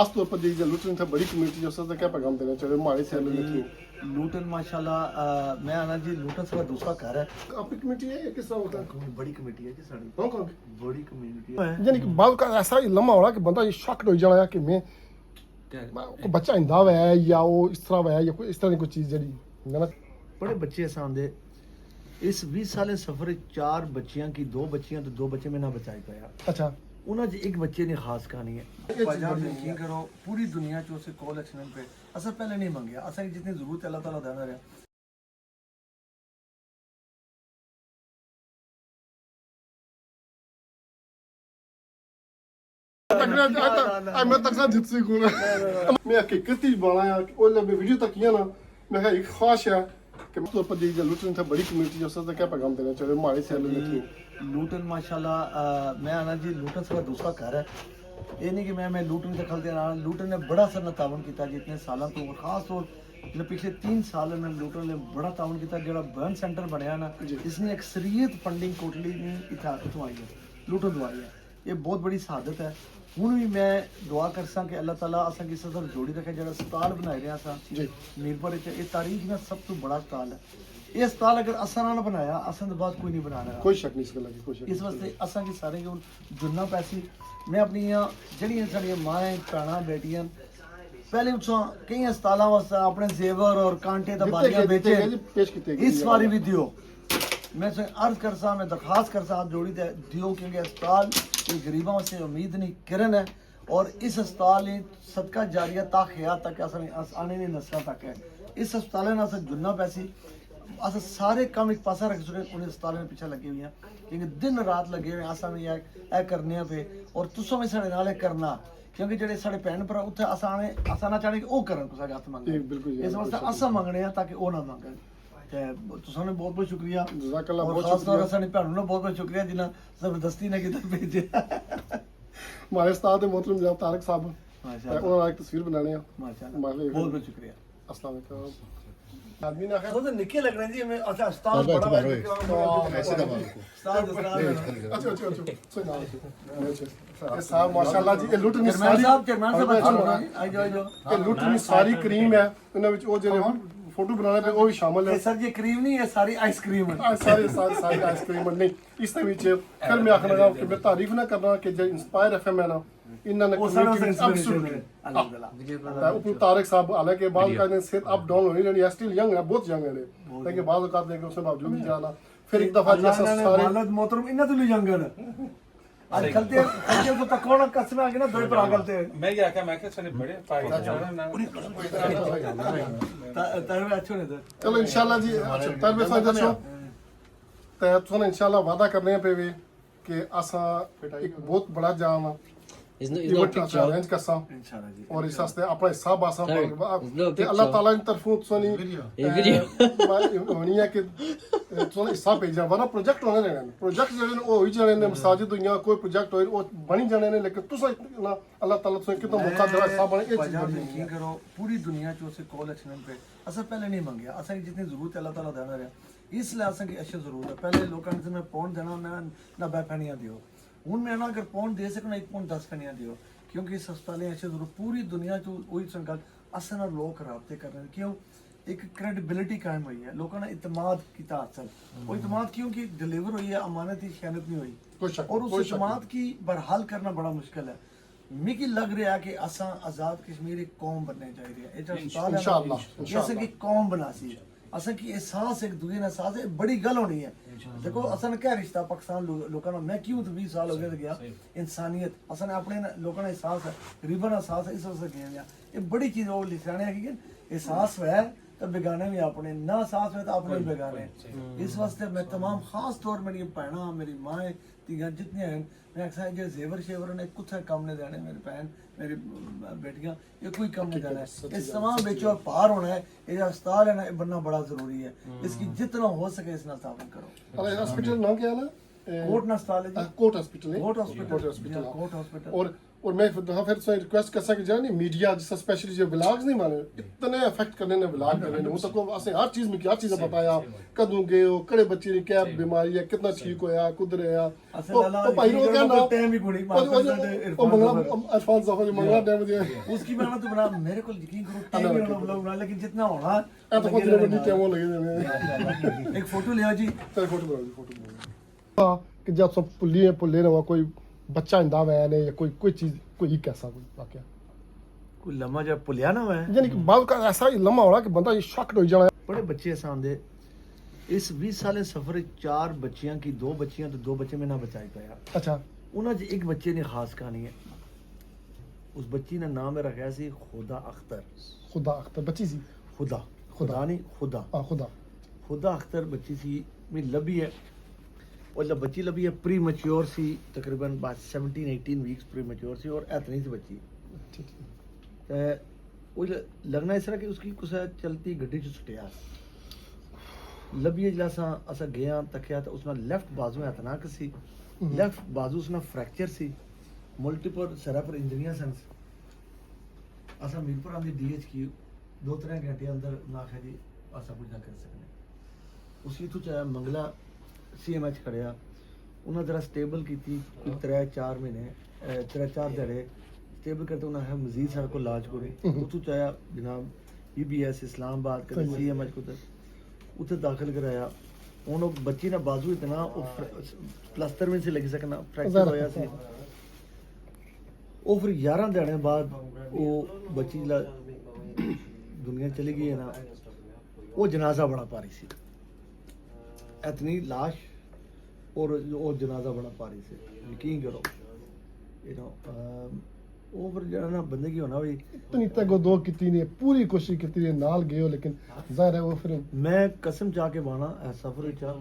खास तौर पर जी लुटन था बड़ी कम्युनिटी जो क्या पैगाम देना चाहिए हमारे सैलरी के थ्रू लूटन माशाल्लाह मैं आना जी लूटन सारा दूसरा घर है आपकी कमेटी है या किस तरह होता है बड़ी कमेटी है जी साड़ी कौन कौन बड़ी कम्युनिटी है यानी कि बाद का ऐसा लम्हा होना कि बंदा ये शॉक्ड हो जाना कि मैं कोई बच्चा इंदा है या वो इस तरह है या कोई इस तरह की कोई चीज जड़ी गलत बड़े बच्चे आसान दे इस 20 साल सफर 4 बच्चियां की 2 बच्चियां तो 2 बच्चे में ना बचाई पाया अच्छा ਉਹਨਾਂ 'ਚ ਇੱਕ ਬੱਚੇ ਨੇ ਖਾਸ ਕਹਾਣੀ ਹੈ ਪੰਜਾਬ में यकीन करो पूरी दुनिया 'ਚ उसे कॉल एक्शन पे असा पहले नहीं मंगया असा की जितनी जरूरत है अल्लाह ताला देना रहा मैं तक जित सी को मैं हकीकत ही बना है और मैं वीडियो तक किया ना मैं एक ख्वाहिश है कि तौर पर जी लुटन था बड़ी कम्युनिटी जो क्या पैगाम देना चाहिए हमारे सैलरी के थ्रू लूटन माशाल्लाह मैं आना जी लूटन सारा दूसरा घर है ये नहीं कि मैं लूटन के खल देना लूटन ने बड़ा सर तावन किया जितने सालों तो खास तौर जो पिछले 3 साल में लूटन ने बड़ा तावन किया जो बर्न सेंटर बनया ना इसने अक्सरियत फंडिंग कोटली ने इतों आई है लूटन दो आई है ये बहुत बड़ी शहादत है हूँ भी मैं दुआ कर सा कि अल्लाह ताला असा किस तरह जोड़ी रखे जो अस्पताल बनाए रहा सा मीरपुर ये तारीख में सब तो बड़ा अस्पताल है ये अस्पताल अगर असा ना बनाया असा तो बाद कोई नहीं बनाना कोई शक नहीं इस गल की कोई शक इस वास्ते असा की सारे हूँ जुन्ना पैसी मैं अपनी जड़ियाँ साड़ियाँ माएँ भैन बेटियां पहले उत्सों कई अस्पतालों वास्ते अपने जेवर और कांटे दबारियां बेचे पेश किए इस बारी भी दियो मैं अर्ज कर सा मैं दरखास्त कर सा हाथ जोड़ी दे दियो क्योंकि अस्पताल ये गरीबों से उम्मीद नहीं किरण है और इस अस्पताल ने सदका जारिया तक हयात तक आने नहीं नस्ल तक है इस अस्पताल ने अस जुन्ना पैसी अस सारे काम एक पासा रख चुके उन्हें अस्पताल में पीछे लगे हुए हैं क्योंकि दिन रात लगे हुए असा भी यह करने पे और तुसों भी साढ़े नाल करना क्योंकि जेडे साढ़े भैन भरा उत्थे असा ना चाहने कि वो करन कुछ हथ मंगन इस वास्ते असा मंगने ताकि वो ना मंगन ते तुसां ने बहुत बहुत शुक्रिया जज़ाकल्लाह और बहुत खास तौर शुक्रिया असा ने भैनों ने बहुत बहुत शुक्रिया जिन्हें जबरदस्ती ने किधर भेजे हमारे उस्ताद मोहतरम जनाब तारिक साहब माशाल्लाह उन्होंने एक तस्वीर बनाने हैं माशाल्लाह बहुत बहुत बहुत शुक्रिया अस्सलाम वालेकुम आदमी ने आखिर तो निके लग रहे हैं जी मैं अच्छा उस्ताद बड़ा ऐसे दबा उस्ताद अच्छा अच्छा अच्छा सुना ये साहब माशाल्लाह जी ये लुटनी चेयरमैन सारी साहब आई जाओ ये लुटनी सारी क्रीम है उन्हें विच वो जेरे फोटो बनाने पे वो भी शामिल है सर ये क्रीम नहीं है सारी आइसक्रीम है सारी सारी सारी आइसक्रीम नहीं इस विच फिर मैं आखना कि मैं तारीफ ना करना कि जो इंस्पायर एफएम है ना इन्होंने ऊपर तारिक साहब हालांकि बाद का ने सेहत अप डाउन होनी रहनी स्टिल यंग है बहुत यंग है लेकिन बाद औकात देके उसके बावजूद भी जाना फिर एक दफा जैसा सारे मालद मोहतरम इन्ना तो जंगल आज खलते तो तकोना कसम आ गया ना दो भरा गलते मैं क्या क्या मैं क्या सने बड़े पाई तरवे अच्छो ने सर चलो इंशाल्लाह जी तरवे फजल शो ते तुम इंशाल्लाह वादा करने पे भी कि असा एक बहुत बड़ा जाम चैलेंज करसा इंशाल्लाह जी और इस वास्ते अपना हिस्सा बासा ते अल्लाह ताला की तरफों सोनी होनी है कि सोना हिस्सा भेजा वरना प्रोजेक्ट होने देने प्रोजेक्ट जेडे ने ओ होई जाने ने मसाजिद दुनिया कोई प्रोजेक्ट होई ओ बनी जाने ने लेकिन तुसा ना अल्लाह ताला तुसे कितो मौका दे हिस्सा बने ए चीज बनी यकीन करो पूरी दुनिया च उसे कॉल एक्शन पे असा पहले नहीं मंगया असा की जितनी जरूरत है अल्लाह ताला देना रहा इसलिए असा की अच्छी जरूरत है पहले लोगों ने मैं पौंड देना मैं ना बैठनियां दियो हूँ मैं ना अगर पौंड दे सकना 1 पौंड 10 पेनियां दियो क्योंकि इस अस्पताल अच्छे जरूर पूरी दुनिया चो वही संकल्प अस ना लोग रबते कर रहे हैं क्यों एक क्रेडिबिलिटी कायम हुई है लोगों ने इतमाद किया हासिल वो इतमाद क्यों कि डिलीवर हुई है अमानत की खयानत नहीं हुई और उस इतमाद की बरहाल करना बड़ा मुश्किल है मिगी लग रहा है कि असा आजाद कश्मीर एक कौम बनने चाहिए जैसे कि कौम बना सी असा की एहसास एक दूसरे एहसास है बड़ी गल होनी है देखो असन क्या रिश्ता पाकिस्तान लोगों में मैं क्यों तो 20 साल हो गए गया इंसानियत असन अपने लोगों का एहसास है गरीबन एहसास है इस वजह से गया ये बड़ी चीज वो लिखाने है कि एहसास है तो बेगाने भी अपने ना एहसास है तो अपने भी बेगाने इस वास्ते मैं तमाम खास तौर मेरी भैन मेरी माएँ तियां जितनी हैं मैं अक्सर जो जेवर शेवर ने कुछ कम नहीं देने मेरी भैन मेरी बेटियां ये कोई कम नहीं देना है इस तमाम बेचो पार होना है ये जो अस्पताल है ना ये बनना बड़ा जरूरी है इसकी जितना हो सके इसना स्थापन करो हॉस्पिटल नाम क्या है ना कोट अस्पताल है कोट हॉस्पिटल है quote hospital quote hospital quote hospital और اور میں پھر سے ریکویسٹ کر سکتا کہ میڈیا جس اسپیشلی جو ولاگز نہیں مانے اتنے افیکٹ کرنے نے ولاگ کرنے نے تک اسے ہر چیز میں کیا چیزیں بتایا کدوں گئے ہو کڑے بچے نے کیا بیماری ہے کتنا ٹھیک ہویا کدھر ہے بھائی ہو گیا نا عرفان ظفر جو منگلا ٹائم دیا اس کی محنت بنا میرے کو یقین کرو ٹائم نہیں ہونا بلاگ بنا لیکن جتنا ہونا تو خود نہیں ٹائم لگے ایک فوٹو لیا جی فوٹو بناؤ جی فوٹو کہ جب سب پلے نہ کوئی بچہ انداز ہے نہیں یا کوئی چیز کوئی کیسا کوئی واقعہ کوئی لمحہ جب پلیا نہ ہوا ہے یعنی کہ بعض کا ایسا لمحہ ہونا کہ بندہ یہ شاکڈ ہو جانا بڑے بچے آسان دے اس 20 سالے سفر 4 بچیاں کی 2 بچیاں تو 2 بچے میں نہ بچائی پایا اچھا انہاں چ ایک بچے نے خاص کہانی ہے اس بچی نے نام رکھا سی خدا اختر خدا اختر بچی سی خدا نہیں خدا اختر بچی سی میں لبی ہے اور جب بچی لبی ہے پری میچور سی تقریباً 17-18 ویکس پری میچور سی اور اتنی سی بچی وہ لگنا اس طرح کہ اس کی کچھ چلتی گڈی چ سٹیا لبی جلسا اسا گیا تکیا تو اس نے لیفٹ بازو میں اتنا سی لیفٹ بازو اس نے فریکچر سی ملٹیپل سیریبرل انجریاں سن اسا میرپور آندی ڈی ایچ کی 2-3 گھنٹے اندر نہ کھا جی اسا کچھ نہ کر سکنے اس کی تو چاہے منگلا سی ایم ایچ کھڑیا انہاں ذرا سٹیبل کیتی 3-4 مہینے 3-4 دہڑے سٹیبل کرتے انہاں ہے مزید سارے کو علاج کرے تو چاہے جناب ای بی ایس اسلام آباد کے سی ایم ایچ کو اتنے داخل کرایا ہوں وہ بچی نا بازو اتنا پلستر میں سے لگ سکنا فریکچر ہویا سی وہ پھر 11 دہڑے بعد وہ بچی دنیا چلی گئی ہے نا وہ جنازہ بڑا پاری سی اتنی لاش اور وہ جنازہ بڑا پاری سے یقین کرو وہ پھر جو نا بندے کی ہونا بھی اتنی تک دو کیتی نے پوری کوشش کیتی نے نال گئے ہو لیکن ظاہر ہے وہ پھر میں قسم چاہ کے بانا سفر چاہ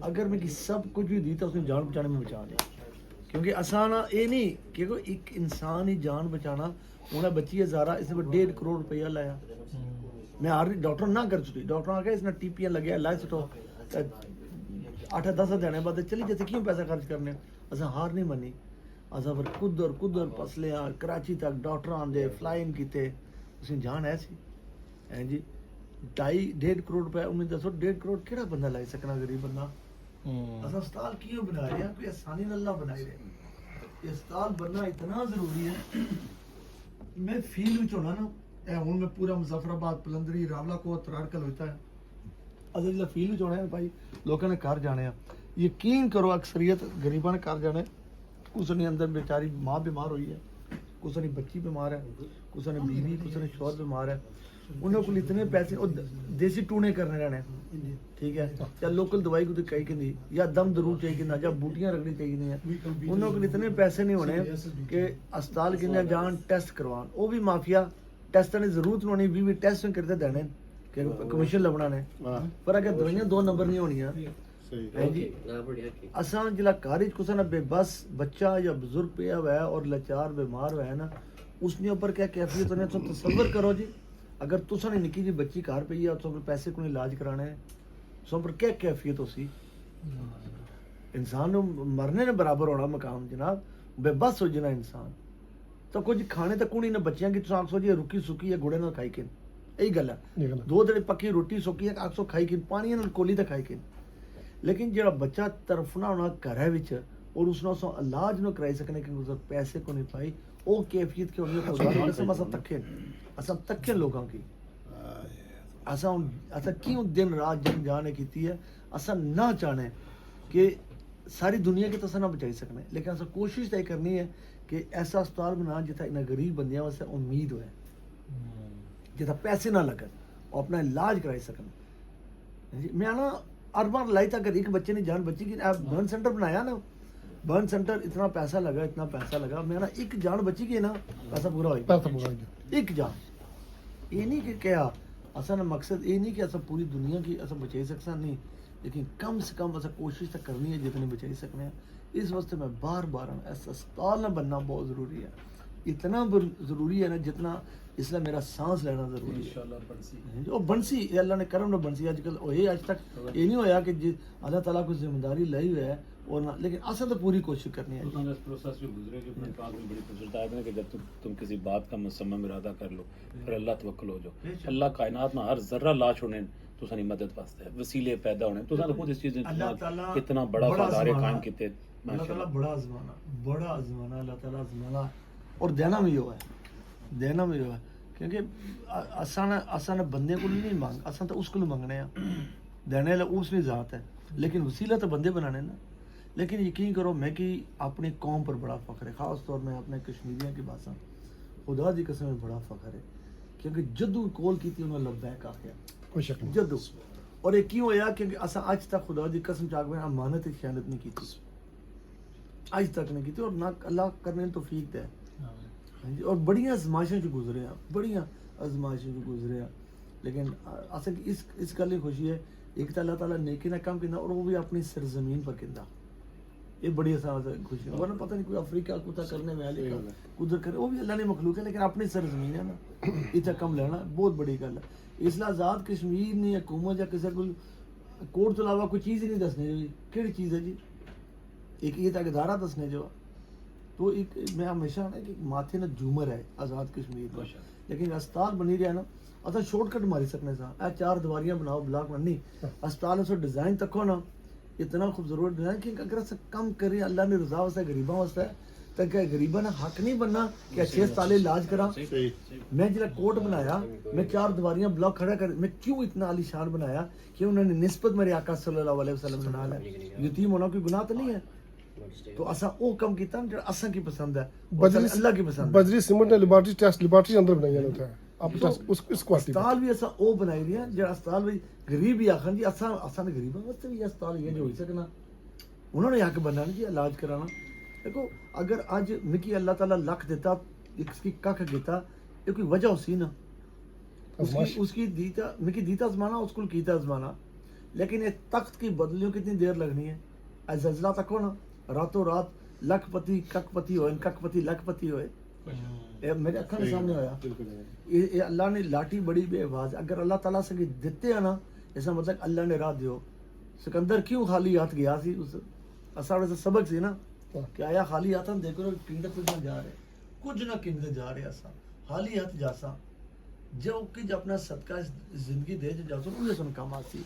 اگر میں کی سب کچھ بھی دیتا اس نے جان بچانے میں بچا دیا کیونکہ آسانا یہ نہیں کہ ایک انسان ہی جان بچانا انہیں بچی ہے زارا اس نے 1.5 کروڑ روپیہ لایا میں ڈاکٹر نہ کر چکی ڈاکٹر آ گیا اس نے ٹی پی لگیا لائے سٹو 8-10 دینے بعد چلی جیسے کیوں پیسہ خرچ کرنے اساں ہار نہیں منی اساں پھر کدھر پسلے کراچی تک ڈاکٹر آندے فلائنگ کیتے اس نے جان ایسی ہیں جی 2.5 کروڑ روپے انہیں دسو 1.5 کروڑ کیڑا بندہ لائی سکنا غریب بندہ اساں اسپتال کیوں بنا رہے ہیں کوئی آسانی نہ اللہ بنائے رہے اسپتال بننا اتنا ضروری ہے میں فیلڈ وچ ہونا نا اے ہن میں پورا مظفر آباد پلندری راولا کو تراڑکل ہوتا ہے اصل جب فیلڈ وچ ہونا ہے بھائی لوگوں نے گھر جانے ہیں یقین کرو اکثریت غریباں نے گھر جانے کچھ نے اندر بیچاری ماں بیمار ہوئی ہے کچھ نے بچی بیمار ہے کچھ نے بیوی کچھ نے شوہر بیمار ہے انہوں کو اتنے پیسے دیسی ٹونے کرنے رہنے ٹھیک ہے یا لوکل دوائی کو کہیں کہ یا دم ضرور چاہیے کہ یا بوٹیاں رکھنی چاہیے انہوں کو اتنے پیسے نہیں ہونے کہ اسپتال کے جان ٹیسٹ کروان وہ بھی مافیا ٹیسٹ کی ضرورت نہیں ہونی بھی ٹیسٹ کرتے دینے کہ کمیشن لبنا نے پر اگر دوائیاں 2 نمبر نہیں ہونیاں اساں جلا کارج کسا نہ بے بس بچہ یا بزرگ پیا ہوا ہے اور لاچار بیمار ہوا ہے نا اس نے اوپر کیا کیفیت ہونے تو تصور کرو جی اگر تسا نے نکی جی بچی گھر پئی ہے تو پیسے کو علاج کرانے ہیں سو پر کیا کیفیت ہو سی انسان نو مرنے نے برابر ہونا مقام جناب بے بس ہو جنا انسان تو کچھ کھانے تک کونی نہ بچیاں کی تو سو جی رکی سکی ہے گھوڑے نہ کھائی کن یہی گل ہے 2 دن پکی روٹی سوکی ہے آکسو کھائی کن پانی نال کولی تک کھائی کن لیکن جڑا بچہ طرفنا ہونا گھر ہے وچ اور اس نو علاج نو کرائی سکنے کہ اس پیسے کو نہیں پائی او کیفیت کی ہونی خدا کی قسم اساں تکے لوگاں کی اساں کیوں دن رات جن جانے کیتی ہے اساں نہ چاہنے کہ ساری دنیا کی تو اساں نہ بچائی سکنے لیکن اساں کوشش یہ کرنی ہے کہ ایسا اسپتال بنا جتھا انہاں غریب بندیاں واسطے امید ہوئے جتھا پیسے نہ لگن اور اپنا علاج کرائی سکن میں نا اربان لائی تک ایک بچے نے جان بچی کی برن سینٹر بنایا نا برن سینٹر اتنا پیسہ لگا میں نا ایک جان بچی کی نا پیسہ پورا ہوئی ایک جان یہ نہیں کہ کیا اصل مقصد یہ نہیں کہ اصل پوری دنیا کی اصل بچائی سکتا نہیں لیکن کم سے کم اصل کوشش تک کرنی ہے جتنی بچائی سکنے ہیں اس واسطے میں بار بار ایسا اسپتال نہ بننا بہت ضروری ہے اتنا ضروری ہے نا جتنا اس لیے میرا سانس لینا ضروری ہے جو بنسی یہ اللہ نے کرم نہ بنسی آج کل ہوئے آج تک یہ نہیں ہویا کہ اللہ تعالیٰ کو ذمہ داری لائی ہوئی ہے اور نہ لیکن اصل تو پوری کوشش کرنی ہے اس پروسیس بھی گزرے جو اپنے پاس میں بڑی خوبصورت آیت ہے کہ جب تم کسی بات کا مصمم ارادہ کر لو پھر اللہ توکل ہو جاؤ. اللہ کائنات میں ہر ذرہ لا چھوڑنے تو سانی مدد واسطے ہے وسیلے پیدا ہونے تو خود اس چیز نے کتنا بڑا ادارے قائم کیتے. اللہ تعالیٰ بڑا آزمانا اللہ تعالیٰ آزمانا اور دینا بھی ہوا ہے کیونکہ اساں بندے کو نہیں مانگ اساں تو اس کو منگنے ہیں دینے والا اس میں ذات ہے لیکن وسیلہ تو بندے بنانے نا. لیکن یقین کرو میں کہ اپنی قوم پر بڑا فخر ہے خاص طور میں اپنے کشمیریوں کی بات خدا دی قسم میں بڑا فخر ہے کیونکہ جدو کول کی تھی انہوں نے لبیک آخیا کوئی شک نہیں جدو اور یہ کیوں ہویا کیونکہ اساں اج تک خدا دی قسم چاک میں امانت خیانت نہیں کی اج تک نہیں کی اور نہ اللہ کرنے توفیق دے اور بڑیاں آزمائشیں جو گزرے ہیں لیکن اصل اس گل کی خوشی ہے ایک تو اللہ تعالیٰ نیکی نہ کام کرنا اور وہ بھی اپنی سرزمین پر کرنا یہ بڑی آسان خوشی ہے ورنہ پتہ نہیں کوئی افریقہ کوتا کرنے میں آلے کا قدر کرے وہ بھی اللہ نے مخلوق ہے لیکن اپنی سرزمین ہے نا اتنا کم لینا بہت بڑی گل ہے. اس لیے آزاد کشمیر نے حکومت یا کسی کو کوٹ تو علاوہ کوئی چیز ہی نہیں دسنے جو کہڑی چیز ہے جی ایک یہ تک ادارہ دسنے جو تو ایک میں ہمیشہ نا کہ ماتھے نا جھومر ہے آزاد کشمیر کا لیکن اسپتال بنی رہا نا اصل شارٹ کٹ ماری سکنے سا اے 4 دیواریاں بناؤ بلاک بننی اسپتال اس ڈیزائن تکو نا اتنا خوبصورت ڈیزائن کہ اگر اسے کم کرے اللہ نے رضا واسطے غریباں واسطے تو کہ غریباں نے حق نہیں بننا کہ اچھے اسپتال علاج کرا. میں جلا کوٹ بنایا میں 4 دیواریاں بلاک کھڑا کر میں کیوں اتنا عالی شان بنایا کہ انہوں نے نسبت میرے آقا صلی اللہ علیہ وسلم سے نال ہے یتیم ہونا کوئی گناہ تو نہیں ہے تو اساں او کم کیتا جو اساں کی پسند ہے اللہ کی پسند ہے. بجری سیمنٹ نے لیبارٹری ٹیسٹ لیبارٹری اندر بنائی ہوتا ہے اب اس کوالٹی اسپتال بھی اساں او بنائی دی ہیں جو اسپتال بھی غریب ہی آکھن جی اساں نے غریباں واسطے بھی اسپتال یہ جو ہوئی سکنا انہوں نے حق بننا جی علاج کرانا. دیکھو اگر اج مکی اللہ تعالیٰ لکھ دیتا اس کی ککھ دیتا یہ کوئی وجہ اسی نا اس کی دیتا مکی دیتا زمانہ اس کو کیتا زمانہ لیکن یہ تخت کی بدلیوں کتنی دیر لگنی ہے. اے زلزلہ تک ہو نا راتوں رات لکھ پتی کک پتی ہوئے کک پتی لکھ پتی ہوئے میرے اکھاں کے سامنے ہویا. یہ اللہ نے لاٹھی بڑی بے آواز اگر اللہ تعالیٰ سے دیتے ہیں نا ایسا مطلب اللہ نے راہ دیو. سکندر کیوں خالی ہاتھ گیا سی اس اساں سبق سی نا کہ آیا خالی ہاتھ ہم دیکھو کنگے کچھ نہ جا رہے کچھ نہ کنگے جا رہے اساں خالی ہاتھ جاساں جو کہ اپنا صدقہ زندگی دے جو جاسو انہیں سن کام آسی.